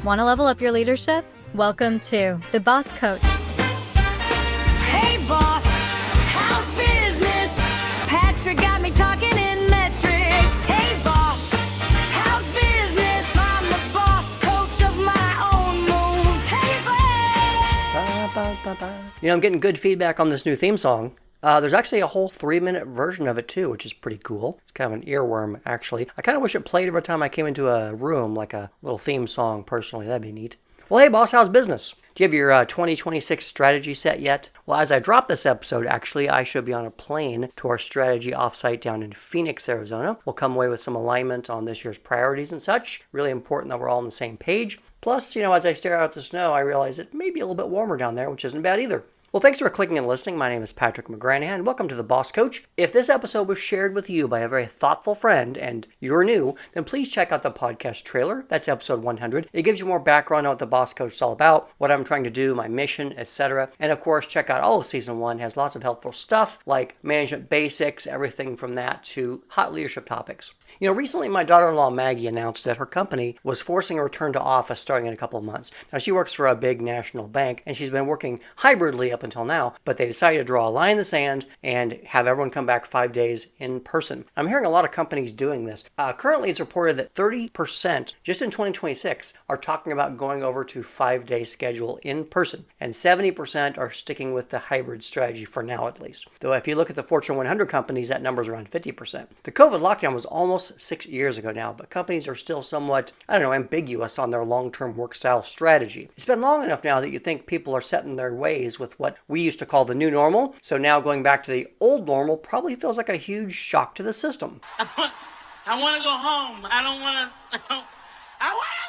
Want to level up your leadership? Welcome to The Boss Coach. Hey boss, how's business? Patrick got me talking in metrics. Hey boss, how's business? I'm the boss coach of my own moves. Hey babe. I'm getting good feedback on this new theme song. There's actually a whole 3-minute version of it too, which is pretty cool. It's kind of an earworm, actually. I kind of wish it played every time I came into a room, like a little theme song, personally. That'd be neat. Well, hey boss, how's business? Do you have your 2026 strategy set yet? Well, as I drop this episode, actually, I should be on a plane to our strategy offsite down in Phoenix, Arizona. We'll come away with some alignment on this year's priorities and such. Really important that we're all on the same page. Plus, as I stare out at the snow, I realize it may be a little bit warmer down there, which isn't bad either. Well, thanks for clicking and listening. My name is Patrick McGranahan. Welcome to The Boss Coach. If this episode was shared with you by a very thoughtful friend and you're new, then please check out the podcast trailer. That's episode 100. It gives you more background on what The Boss Coach is all about, what I'm trying to do, my mission, etc. And of course, check out all of season 1. It has lots of helpful stuff like management basics, everything from that to hot leadership topics. Recently my daughter-in-law Maggie announced that her company was forcing a return to office starting in a couple of months. Now, she works for a big national bank and she's been working hybridly up until now, but they decided to draw a line in the sand and have everyone come back 5 days in person. I'm hearing a lot of companies doing this. Currently, it's reported that 30% just in 2026 are talking about going over to 5-day schedule in person, and 70% are sticking with the hybrid strategy for now at least. Though if you look at the Fortune 100 companies, that number is around 50%. The COVID lockdown was almost 6 years ago now, but companies are still somewhat, ambiguous on their long-term work style strategy. It's been long enough now that you think people are set in their ways with what we used to call the new normal, so now going back to the old normal probably feels like a huge shock to the system. I want to go home. I don't want to. I want to go.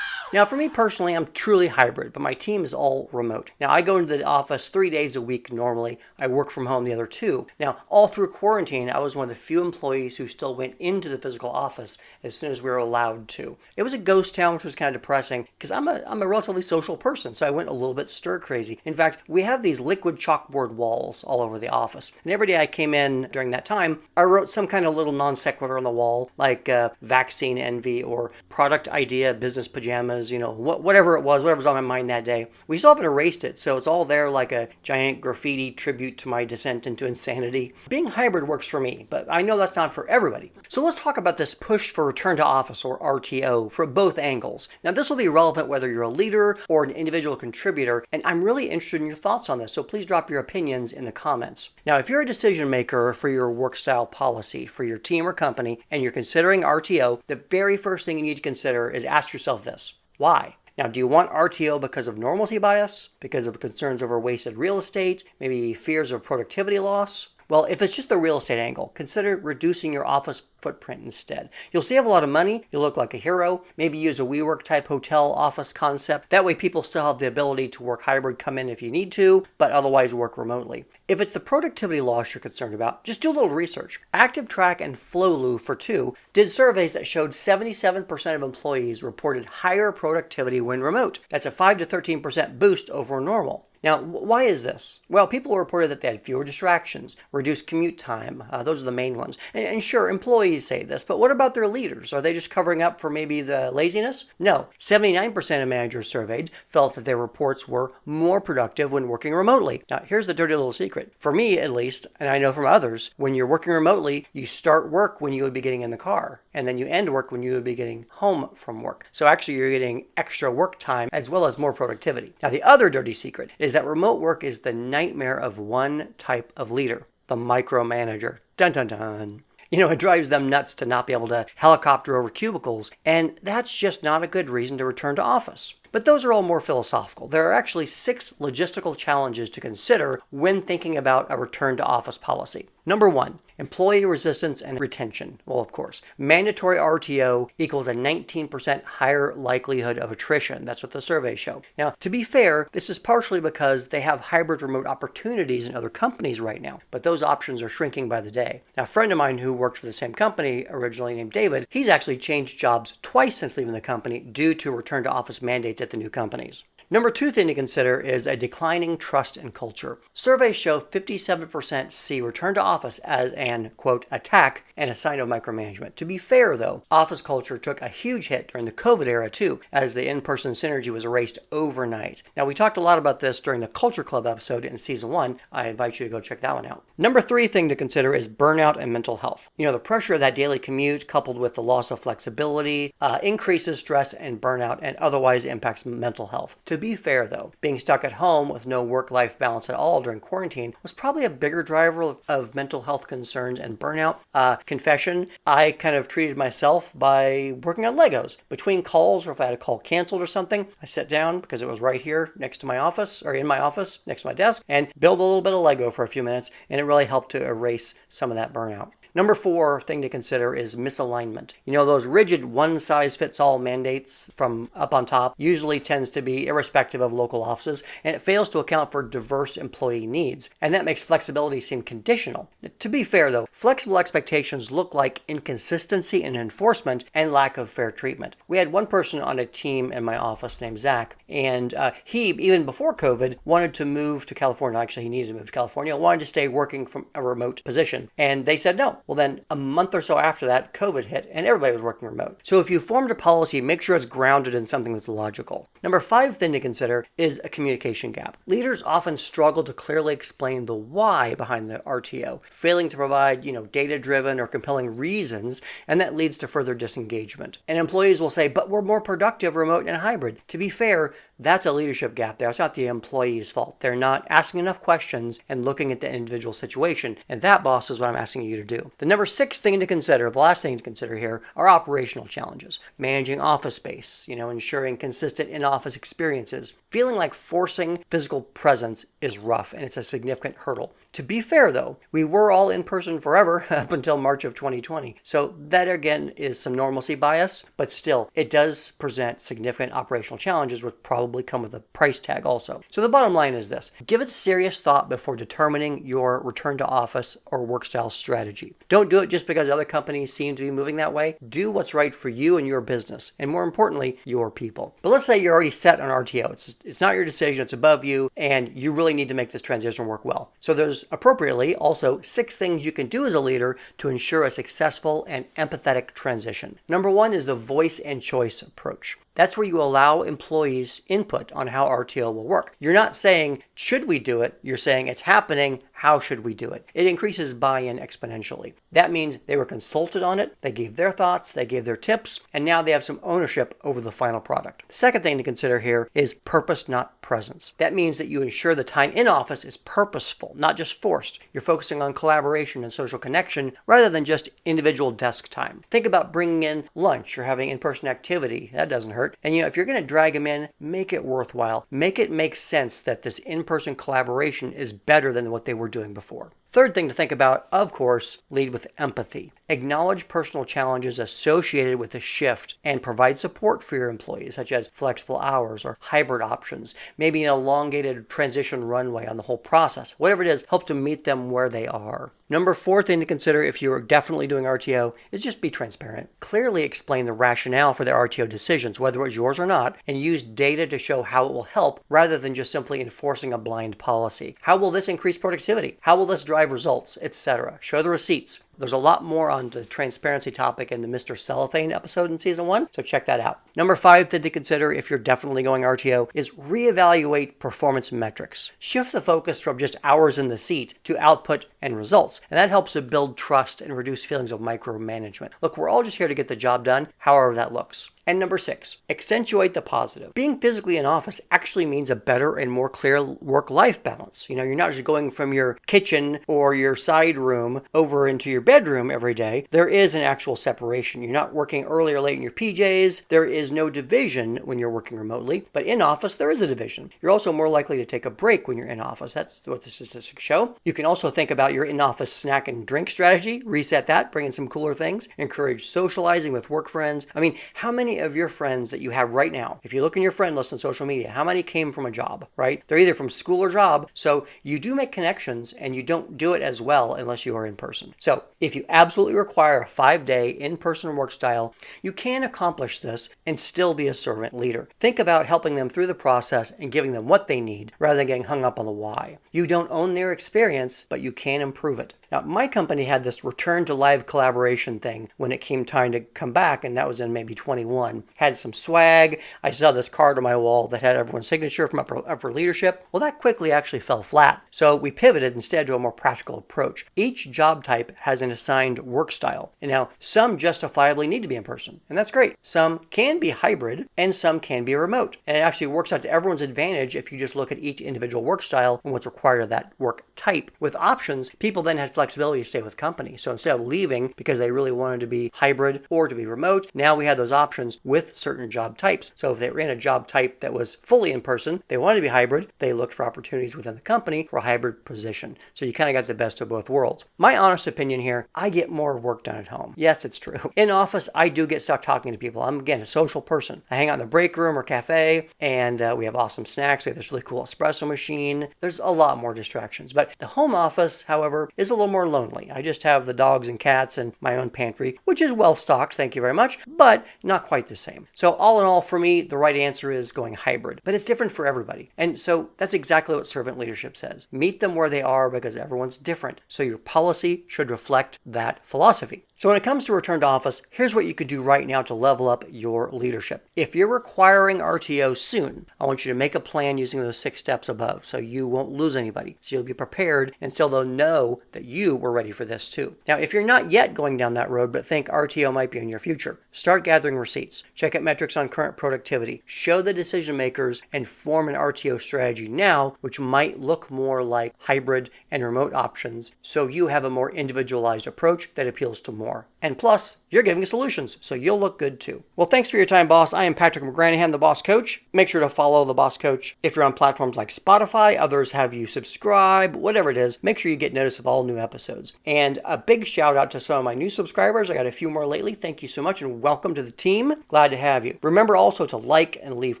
Now, for me personally, I'm truly hybrid, but my team is all remote. Now, I go into the office 3 days a week normally. I work from home the other 2. Now, all through quarantine, I was one of the few employees who still went into the physical office as soon as we were allowed to. It was a ghost town, which was kind of depressing because I'm a relatively social person, so I went a little bit stir crazy. In fact, we have these liquid chalkboard walls all over the office. And every day I came in during that time, I wrote some kind of little non sequitur on the wall, like vaccine envy or product idea, business pajamas, whatever it was, whatever's on my mind that day. We still haven't erased it, so it's all there like a giant graffiti tribute to my descent into insanity. Being hybrid works for me, but I know that's not for everybody. So let's talk about this push for return to office, or RTO, for both angles. Now, this will be relevant whether you're a leader or an individual contributor, and I'm really interested in your thoughts on this, so please drop your opinions in the comments. Now, if you're a decision maker for your work style policy for your team or company, and you're considering RTO, the very first thing you need to consider is ask yourself this: why? Now, do you want RTO because of normalcy bias, because of concerns over wasted real estate, maybe fears of productivity loss? Well, if it's just the real estate angle, consider reducing your office footprint instead. You'll save a lot of money, you'll look like a hero, maybe use a WeWork type hotel office concept. That way people still have the ability to work hybrid, come in if you need to, but otherwise work remotely. If it's the productivity loss you're concerned about, just do a little research. ActiveTrack and Flowloo for 2 did surveys that showed 77% of employees reported higher productivity when remote. That's a 5 to 13% boost over normal. Now, why is this? Well, people reported that they had fewer distractions, reduced commute time. Those are the main ones. And sure, employees say this, but what about their leaders? Are they just covering up for maybe the laziness? No. 79% of managers surveyed felt that their reports were more productive when working remotely. Now, here's the dirty little secret. For me, at least, and I know from others, when you're working remotely, you start work when you would be getting in the car, and then you end work when you would be getting home from work. So actually, you're getting extra work time as well as more productivity. Now, the other dirty secret is that remote work is the nightmare of one type of leader: the micromanager. Dun dun dun. It drives them nuts to not be able to helicopter over cubicles, and that's just not a good reason to return to office. But those are all more philosophical. There are actually 6 logistical challenges to consider when thinking about a return to office policy. Number 1, employee resistance and retention. Well, of course, mandatory RTO equals a 19% higher likelihood of attrition. That's what the surveys show. Now, to be fair, this is partially because they have hybrid remote opportunities in other companies right now, but those options are shrinking by the day. Now, a friend of mine who worked for the same company, originally named David, he's actually changed jobs twice since leaving the company due to return to office mandates at the new companies. Number 2 thing to consider is a declining trust and culture. Surveys show 57% see return to office as an, quote, attack and a sign of micromanagement. To be fair, though, office culture took a huge hit during the COVID era, too, as the in-person synergy was erased overnight. Now, we talked a lot about this during the Culture Club episode in Season 1. I invite you to go check that one out. Number 3 thing to consider is burnout and mental health. The pressure of that daily commute, coupled with the loss of flexibility, increases stress and burnout and otherwise impacts mental health. To be fair, though, being stuck at home with no work-life balance at all during quarantine was probably a bigger driver of mental health concerns and burnout. Confession, I kind of treated myself by working on Legos. Between calls, or if I had a call canceled or something, I sat down because it was right here next to my office, or in my office, next to my desk, and build a little bit of Lego for a few minutes, and it really helped to erase some of that burnout. Number 4 thing to consider is misalignment. Those rigid one-size-fits-all mandates from up on top usually tends to be irrespective of local offices, and it fails to account for diverse employee needs. And that makes flexibility seem conditional. To be fair, though, flexible expectations look like inconsistency in enforcement and lack of fair treatment. We had one person on a team in my office named Zach, and he, even before COVID, wanted to move to California. Actually, he needed to move to California, wanted to stay working from a remote position. And they said no. Well, then a month or so after that, COVID hit and everybody was working remote. So if you formed a policy, make sure it's grounded in something that's logical. Number 5 thing to consider is a communication gap. Leaders often struggle to clearly explain the why behind the RTO, failing to provide, data-driven or compelling reasons, and that leads to further disengagement. And employees will say, but we're more productive remote and hybrid. To be fair, that's a leadership gap there. It's not the employee's fault. They're not asking enough questions and looking at the individual situation. And that, boss, is what I'm asking you to do. The number 6 thing to consider, the last thing to consider here, are operational challenges. Managing office space, ensuring consistent in-office experiences. Feeling like forcing physical presence is rough, and it's a significant hurdle. To be fair, though, we were all in person forever up until March of 2020. So that, again, is some normalcy bias, but still, it does present significant operational challenges which probably come with a price tag also. So the bottom line is this. Give it serious thought before determining your return to office or work style strategy. Don't do it just because other companies seem to be moving that way. Do what's right for you and your business, and more importantly, your people. But let's say you're already set on RTO. It's not your decision, it's above you, and you really need to make this transition work well. So there's appropriately also 6 things you can do as a leader to ensure a successful and empathetic transition. Number 1 is the voice and choice approach. That's where you allow employees input on how RTO will work. You're not saying, should we do it? You're saying, it's happening. How should we do it? It increases buy-in exponentially. That means they were consulted on it, they gave their thoughts, they gave their tips, and now they have some ownership over the final product. The second thing to consider here is purpose, not presence. That means that you ensure the time in office is purposeful, not just forced. You're focusing on collaboration and social connection rather than just individual desk time. Think about bringing in lunch or having in-person activity. That doesn't hurt. And if you're going to drag them in, make it worthwhile. Make it make sense that this in-person collaboration is better than what they were doing before. Third thing to think about, of course, lead with empathy. Acknowledge personal challenges associated with the shift and provide support for your employees, such as flexible hours or hybrid options, maybe an elongated transition runway on the whole process. Whatever it is, help to meet them where they are. Number 4 thing to consider if you are definitely doing RTO is just be transparent. Clearly explain the rationale for the RTO decisions, whether it was yours or not, and use data to show how it will help rather than just simply enforcing a blind policy. How will this increase productivity? How will this drive results, etc.? Show the receipts. There's a lot more on the transparency topic in the Mr. Cellophane episode in Season 1, so check that out. Number 5 thing to consider if you're definitely going RTO is reevaluate performance metrics. Shift the focus from just hours in the seat to output and results, and that helps to build trust and reduce feelings of micromanagement. Look, we're all just here to get the job done, however that looks. And number 6, accentuate the positive. Being physically in office actually means a better and more clear work-life balance. You're not just going from your kitchen or your side room over into your bedroom every day. There is an actual separation. You're not working early or late in your PJs. There is no division when you're working remotely, but in office, there is a division. You're also more likely to take a break when you're in office. That's what the statistics show. You can also think about your in-office snack and drink strategy. Reset that, bring in some cooler things. Encourage socializing with work friends. How many of your friends that you have right now, if you look in your friend list on social media, how many came from a job, right? They're either from school or job. So you do make connections and you don't do it as well unless you are in person. So if you absolutely require a 5-day in-person work style, you can accomplish this and still be a servant leader. Think about helping them through the process and giving them what they need rather than getting hung up on the why. You don't own their experience, but you can improve it. Now, my company had this return to live collaboration thing when it came time to come back, and that was in maybe 21. Had some swag. I saw this card on my wall that had everyone's signature from upper leadership. Well, that quickly actually fell flat. So we pivoted instead to a more practical approach. Each job type has an assigned work style. And now, some justifiably need to be in person, and that's great. Some can be hybrid, and some can be remote. And it actually works out to everyone's advantage if you just look at each individual work style and what's required of that work type. With options, people then had flexibility to stay with company. So instead of leaving because they really wanted to be hybrid or to be remote, now we had those options with certain job types. So if they were in a job type that was fully in person, they wanted to be hybrid, they looked for opportunities within the company for a hybrid position. So you kind of got the best of both worlds. My honest opinion here, I get more work done at home. Yes, it's true. In office, I do get stuck talking to people. I'm, again, a social person. I hang out in the break room or cafe, and we have awesome snacks. We have this really cool espresso machine. There's a lot more distractions. But the home office, however, is a little more lonely. I just have the dogs and cats and my own pantry, which is well stocked, thank you very much, but not quite the same. So all in all, for me, the right answer is going hybrid, but it's different for everybody. And so that's exactly what servant leadership says. Meet them where they are because everyone's different. So your policy should reflect that philosophy. So when it comes to return to office, here's what you could do right now to level up your leadership. If you're requiring RTO soon, I want you to make a plan using those 6 steps above so you won't lose anybody. So you'll be prepared and still they'll know that you were ready for this too. Now, if you're not yet going down that road but think RTO might be in your future, start gathering receipts. Check out metrics on current productivity. Show the decision makers and form an RTO strategy now, which might look more like hybrid and remote options so you have a more individualized approach that appeals to more. And plus, you're giving solutions, so you'll look good too. Well, thanks for your time, boss. I am Patrick McGranahan, the Boss Coach. Make sure to follow the Boss Coach. If you're on platforms like Spotify, others have you subscribe, whatever it is, make sure you get notice of all new episodes. And a big shout out to some of my new subscribers. I got a few more lately. Thank you so much and welcome to the team. Glad to have you. Remember also to like and leave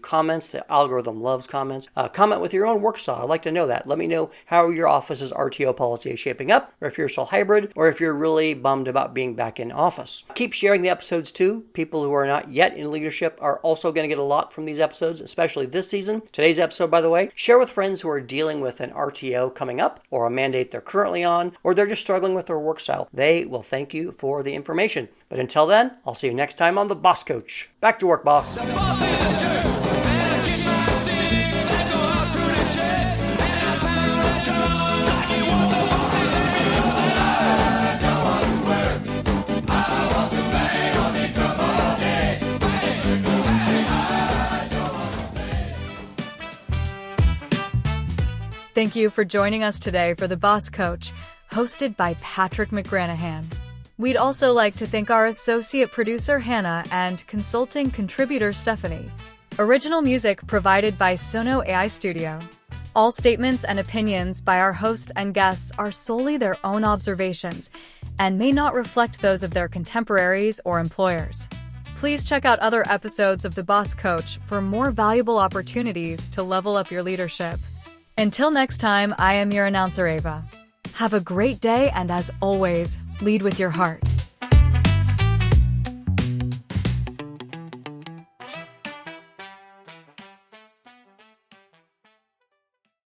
comments. The algorithm loves comments. Comment with your own work style. I'd like to know that. Let me know how your office's RTO policy is shaping up, or if you're still hybrid, or if you're really bummed about being back in office. Keep sharing the episodes too. People who are not yet in leadership are also going to get a lot from these episodes, especially this season. Today's episode, by the way, share with friends who are dealing with an RTO coming up or a mandate they're currently on, or they're just struggling with their work style. They will thank you for the information. But until then, I'll see you next time on The Boss Coach. Back to work, boss. Thank you for joining us today for The Boss Coach, hosted by Patrick McGranahan. We'd also like to thank our associate producer, Hannah, and consulting contributor, Stephanie. Original music provided by Sono AI Studio. All statements and opinions by our host and guests are solely their own observations and may not reflect those of their contemporaries or employers. Please check out other episodes of The Boss Coach for more valuable opportunities to level up your leadership. Until next time, I am your announcer, Ava. Have a great day, and as always, lead with your heart.